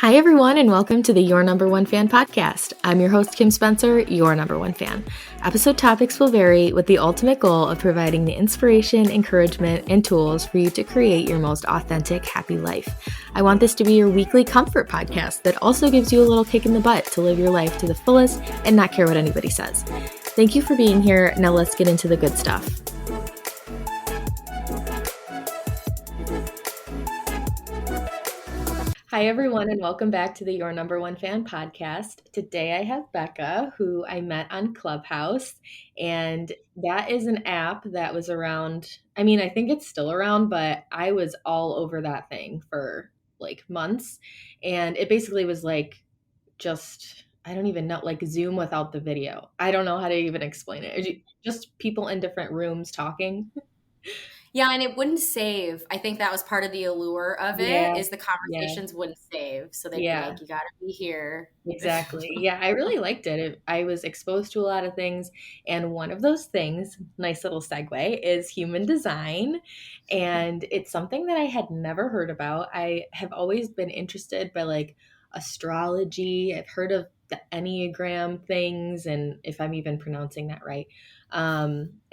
Hi, everyone, and welcome to the Your Number One Fan podcast. I'm your host, Kim Spencer, your number one fan. Episode topics will vary with the ultimate goal of providing the inspiration, encouragement, and tools for you to create your most authentic, happy life. I want this to be your weekly comfort podcast that also gives you a little kick in the butt to live your life to the fullest and not care what anybody says. Thank you for being here. Now let's get into the good stuff. Hi, everyone, and welcome back to the Your Number One Fan podcast. Today I have Becca, who I met on Clubhouse, and that is an app that was around. I think it's still around, but I was all over that thing for like months. And it basically was like just, I don't even know, like Zoom without the video. I don't know how to even explain it. Just people in different rooms talking. Yeah, and it wouldn't save. I think that was part of the allure of it, Yeah, is the yeah, conversations wouldn't save. So they'd be yeah. like, you got to be here. Exactly. Yeah, I really liked it. I was exposed to a lot of things, and one of those things, nice little segue, is human design. And it's something that I had never heard about. I have always been interested by like astrology. I've heard of the Enneagram things, and if I'm even pronouncing that right.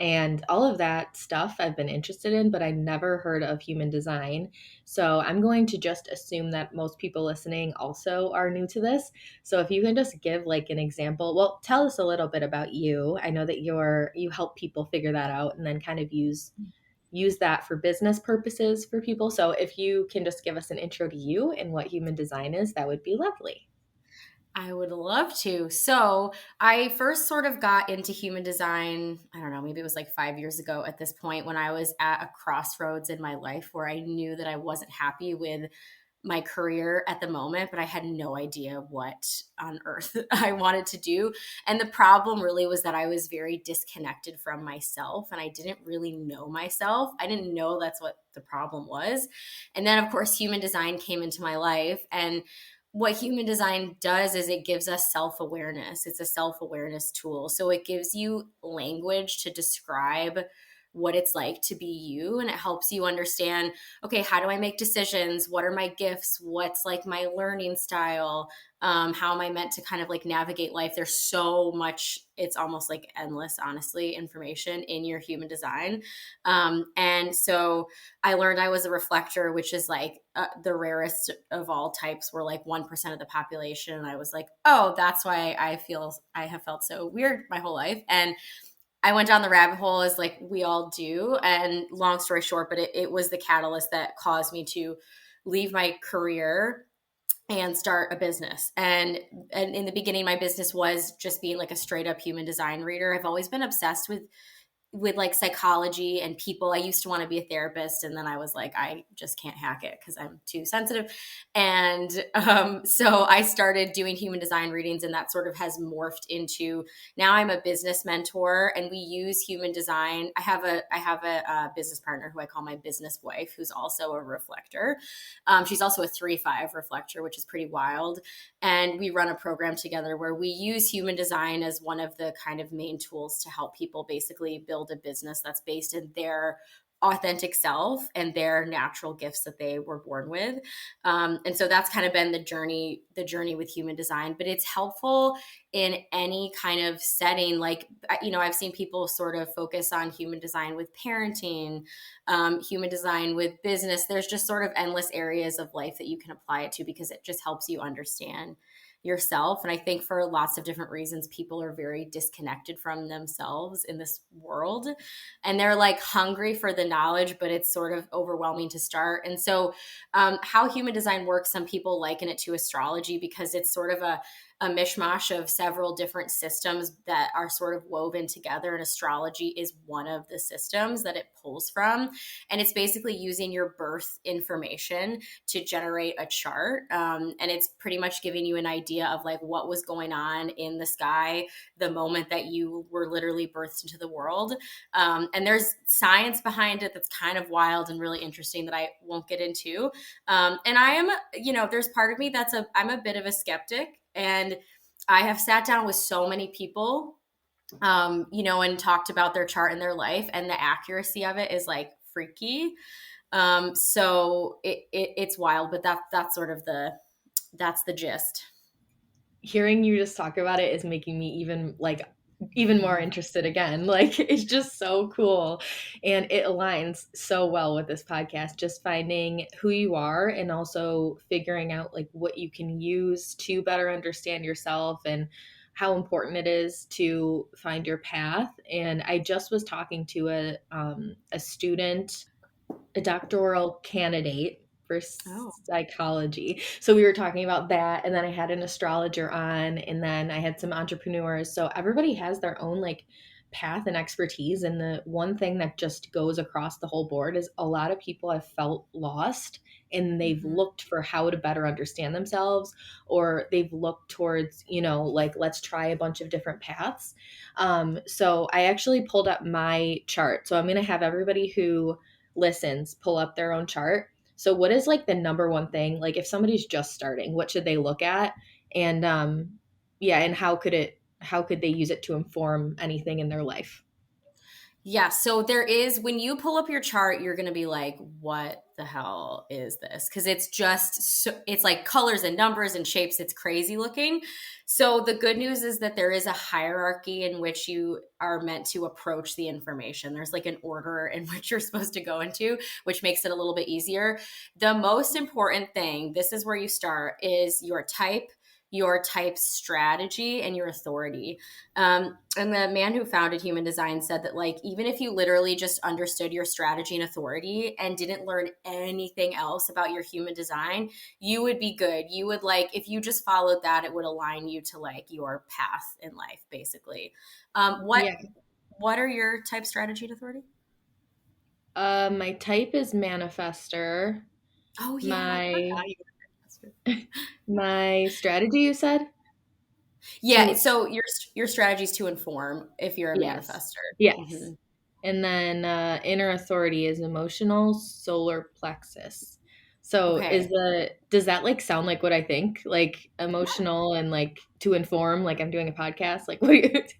And all of that stuff I've been interested in, but I never heard of human design. So I'm going to just assume that most people listening also are new to this. So if you can just give like an example, well, tell us a little bit about you. I know that you help people figure that out and then kind of use that for business purposes for people. So if you can just give us an intro to you and what human design is, that would be lovely. I would love to. So I first sort of got into human design, I don't know, maybe it was like 5 years ago at this point, when I was at a crossroads in my life where I knew that I wasn't happy with my career at the moment, but I had no idea what on earth I wanted to do. And the problem really was that I was very disconnected from myself and I didn't really know myself. I didn't know that's what the problem was. And then, of course, human design came into my life. And what human design does is it gives us self awareness. It's a self awareness tool. So it gives you language to describe what it's like to be you, and it helps you understand, okay, how do I make decisions? What are my gifts? What's like my learning style? How am I meant to kind of like navigate life? There's so much, it's almost like endless, honestly, information in your human design. And so I learned I was a reflector, which is like the rarest of all types. We're like 1% of the population. And I was like, oh, that's why I have felt so weird my whole life. And I went down the rabbit hole, as like we all do. And long story short, but it was the catalyst that caused me to leave my career and start a business. And in the beginning, my business was just being like a straight up human design reader. I've always been obsessed with like psychology and people. I used to want to be a therapist, and then I was like, I just can't hack it because I'm too sensitive. And so I started doing human design readings, and that sort of has morphed into, now I'm a business mentor, and we use human design. I have a business partner who I call my business wife, who's also a reflector. She's also a 3-5 reflector, which is pretty wild. And we run a program together where we use human design as one of the kind of main tools to help people basically build a business that's based in their authentic self and their natural gifts that they were born with. And so that's kind of been the journey with human design. But it's helpful in any kind of setting. Like, I've seen people sort of focus on human design with parenting, human design with business. There's just sort of endless areas of life that you can apply it to, because it just helps you understand yourself. And I think for lots of different reasons, people are very disconnected from themselves in this world. And they're like hungry for the knowledge, but it's sort of overwhelming to start. And so, how human design works, some people liken it to astrology, because it's sort of a mishmash of several different systems that are sort of woven together. And astrology is one of the systems that it pulls from. And it's basically using your birth information to generate a chart. And it's pretty much giving you an idea of like what was going on in the sky the moment that you were literally birthed into the world. And there's science behind it that's kind of wild and really interesting that I won't get into. And I am, there's part of me I'm a bit of a skeptic. And I have sat down with so many people, and talked about their chart and their life, and the accuracy of it is like freaky. So it's wild, but that's sort of That's the gist. Hearing you just talk about it is making me even more interested again. Like it's just so cool, and it aligns so well with this podcast, just finding who you are and also figuring out like what you can use to better understand yourself and how important it is to find your path. And I just was talking to a student, a doctoral candidate for Oh. psychology. So we were talking about that, and then I had an astrologer on, and then I had some entrepreneurs. So everybody has their own like path and expertise, and the one thing that just goes across the whole board is a lot of people have felt lost and they've Mm-hmm. looked for how to better understand themselves, or they've looked towards, like let's try a bunch of different paths. So I actually pulled up my chart, so I'm going to have everybody who listens pull up their own chart. So what is like the number one thing, like if somebody's just starting, what should they look at? And yeah, and how could they use it to inform anything in their life? Yeah, so there is, when you pull up your chart, you're going to be like, what the hell is this? Because it's just, so, it's like colors and numbers and shapes. It's crazy looking. So the good news is that there is a hierarchy in which you are meant to approach the information. There's like an order in which you're supposed to go into, which makes it a little bit easier. The most important thing, this is where you start, is your type strategy, and your authority. And the man who founded Human Design said that, like, even if you literally just understood your strategy and authority and didn't learn anything else about your human design, you would be good. You would, like, if you just followed that, it would align you to like your path in life, basically. Um, what Yeah. what are your type, strategy, and authority? My type is manifester. Oh yeah, I My forgot you. my strategy, you said? Yeah, To so your strategy is to inform if you're a Yes. manifester. Yes. Mhm. And then inner authority is emotional solar plexus. So Okay. does that like sound like what I think? Like emotional and like to inform, like I'm doing a podcast? Like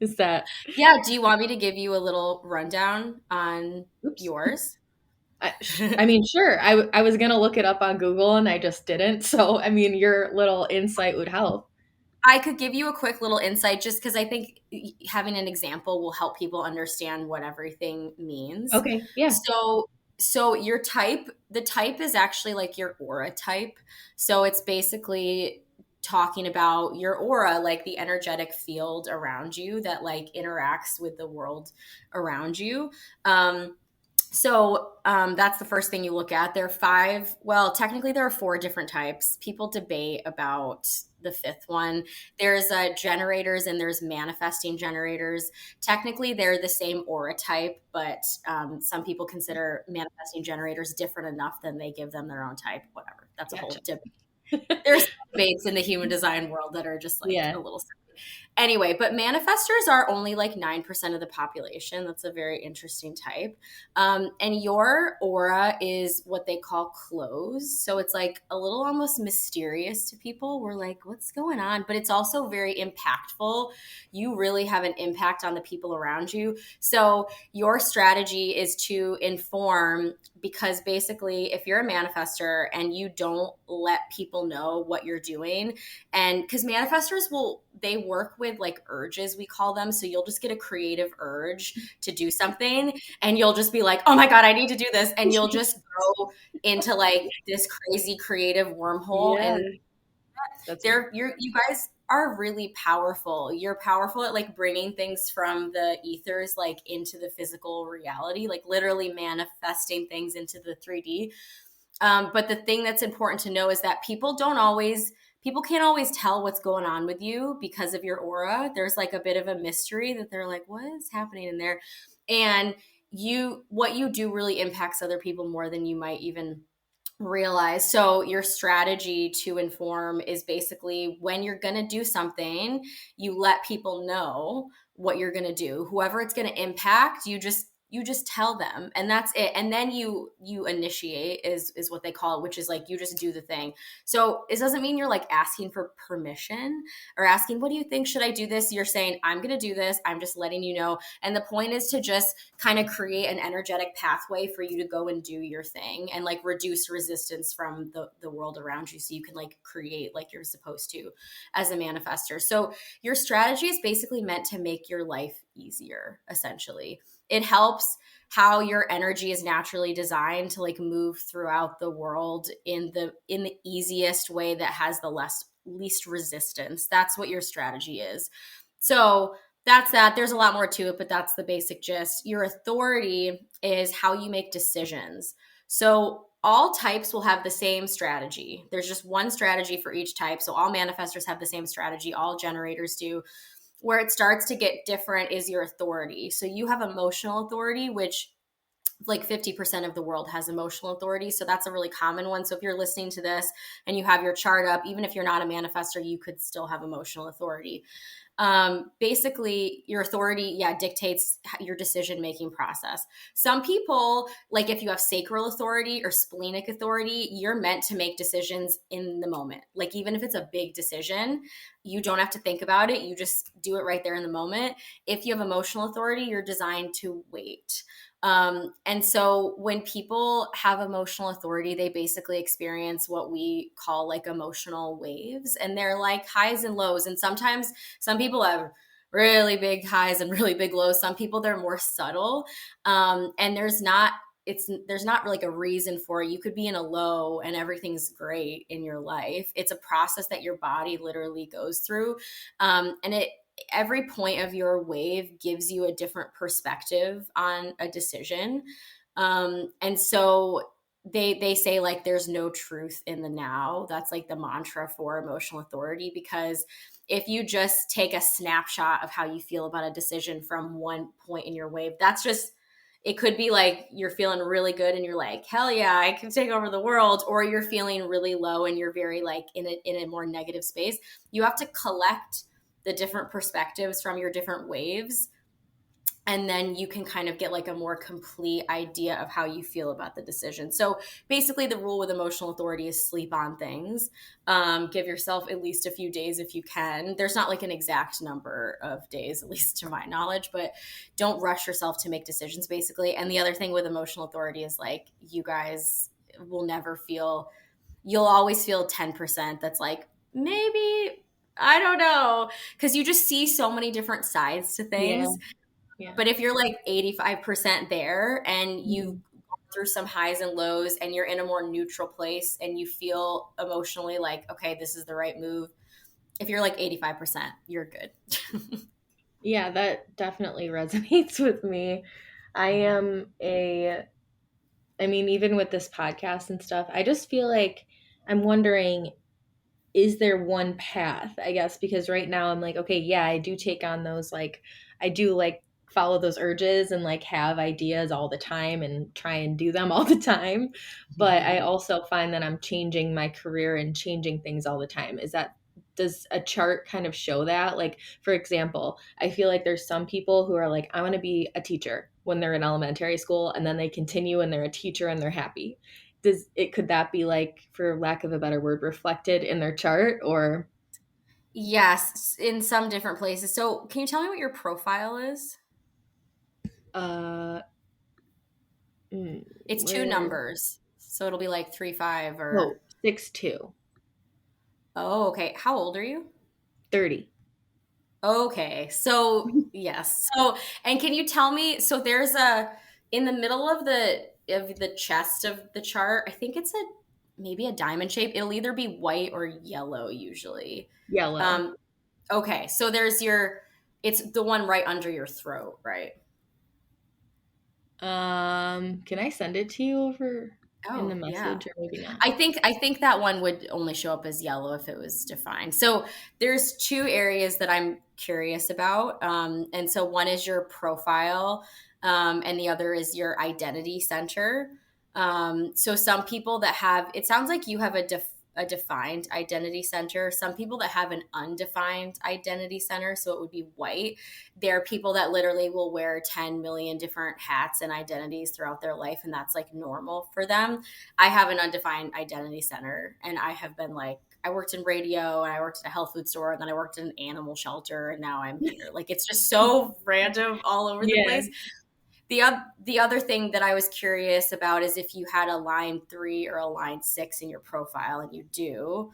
is that? Yeah, do you want me to give you a little rundown on Oops. yours? I mean, sure. I was gonna look it up on Google and I just didn't. So I mean, your little insight would help. I could give you a quick little insight just because I think having an example will help people understand what everything means. Okay. Yeah. So your type, the type is actually like your aura type. So it's basically talking about your aura, like the energetic field around you that like interacts with the world around you. That's the first thing you look at. There are five, well, technically there are four different types. People debate about the fifth one. There's generators and there's manifesting generators. Technically, they're the same aura type, but some people consider manifesting generators different enough than they give them their own type. Whatever. That's a Gotcha. whole debate. There's debates in the human design world that are just like a Yeah. little. Anyway, but manifestors are only like 9% of the population. That's a very interesting type. And your aura is what they call closed. So it's like a little almost mysterious to people. We're like, what's going on? But it's also very impactful. You really have an impact on the people around you. So your strategy is to inform, because basically, if you're a manifester and you don't let people know what you're doing, and because manifestors will, they work with like urges, we call them. So you'll just get a creative urge to do something and you'll just be like, oh my God, I need to do this. And you'll just go into like this crazy creative wormhole. Yeah. And That's you guys are really powerful. You're powerful at like bringing things from the ethers like into the physical reality, like literally manifesting things into the 3D. But the thing that's important to know is that people can't always tell what's going on with you because of your aura. There's like a bit of a mystery that they're like, what is happening in there? And what you do really impacts other people more than you might even realize. So your strategy to inform is basically, when you're going to do something, you let people know what you're going to do. Whoever it's going to impact, you just you just tell them, and that's it. And then you initiate is what they call it, which is like you just do the thing. So it doesn't mean you're like asking for permission or asking, what do you think, should I do this? You're saying, I'm going to do this, I'm just letting you know. And the point is to just kind of create an energetic pathway for you to go and do your thing and like reduce resistance from the world around you, so you can like create like you're supposed to as a manifester. So your strategy is basically meant to make your life easier, essentially. It helps how your energy is naturally designed to like move throughout the world in the easiest way that has the least resistance. That's what your strategy is. So that's that. There's a lot more to it, but that's the basic gist. Your authority is how you make decisions. So all types will have the same strategy. There's just one strategy for each type. So all manifestors have the same strategy. All generators do. Where it starts to get different is your authority. So you have emotional authority, which like 50% of the world has emotional authority. So that's a really common one. So if you're listening to this and you have your chart up, even if you're not a manifestor, you could still have emotional authority. Basically your authority, dictates your decision-making process. Some people, like if you have sacral authority or splenic authority, you're meant to make decisions in the moment. Like even if it's a big decision, you don't have to think about it. You just do it right there in the moment. If you have emotional authority, you're designed to wait. And so when people have emotional authority, they basically experience what we call like emotional waves, and they're like highs and lows. And sometimes some people have really big highs and really big lows. Some people, they're more subtle. And there's not like a reason for it. You could be in a low and everything's great in your life. It's a process that your body literally goes through. And every point of your wave gives you a different perspective on a decision. And so they say like there's no truth in the now. That's like the mantra for emotional authority, because if you just take a snapshot of how you feel about a decision from one point in your wave, that's just, it could be like you're feeling really good and you're like, hell yeah, I can take over the world. Or you're feeling really low and you're very like in a more negative space. You have to collect the different perspectives from your different waves, and then you can kind of get like a more complete idea of how you feel about the decision. So basically the rule with emotional authority is sleep on things. Give yourself at least a few days if you can. There's not like an exact number of days, at least to my knowledge, but don't rush yourself to make decisions basically. And the other thing with emotional authority is like you guys will never feel, you'll always feel 10% that's like, maybe, I don't know, because you just see so many different sides to Yeah. things. Yeah. But if you're like 85% there and you've Mhm. gone through some highs and lows and you're in a more neutral place and you feel emotionally like, okay, this is the right move. If you're like 85%, you're good. Yeah, that definitely resonates with me. I am I mean, even with this podcast and stuff, I just feel like I'm wondering, is there one path, I guess, because right now I'm like, okay, yeah, I do take on those, like I do like follow those urges and like have ideas all the time and try and do them all the time, but I also find that I'm changing my career and changing things all the time. Is that, does a chart kind of show that? Like for example, I feel like there's some people who are like, I want to be a teacher when they're in elementary school, and then they continue and they're a teacher and they're happy. Does it, could that be like, for lack of a better word, reflected in their chart? Or Yes, in some different places. So can you tell me what your profile is? uh It's two where, numbers. So it'll be like 3, 5 or, oh, 6'2", oh, okay. How old are you? 30. Okay. So, yes. So, and can you tell me, so there's a, in the middle of the chest of the chart, I think it's a maybe a diamond shape. It'll either be white or yellow usually. Yellow. Um okay. So there's your, it's the one right under your throat, right? Can I send it to you over in the Oh, yeah. message, or maybe not? I think that one would only show up as yellow if it was defined. So there's two areas that I'm curious about, and so one is your profile, and the other is your identity center. So some people that have, it sounds like you have a defined identity center. Some people that have an undefined identity center, so it would be white. There are people that literally will wear 10 million different hats and identities throughout their life, and that's like normal for them. I have an undefined identity center, and I have been like, I worked in radio, and I worked at a health food store, and then I worked in an animal shelter, and now I'm here. Like, it's just so random all over the Yeah. place. The other thing that I was curious about is if you had a line 3 or a line 6 in your profile, and you do.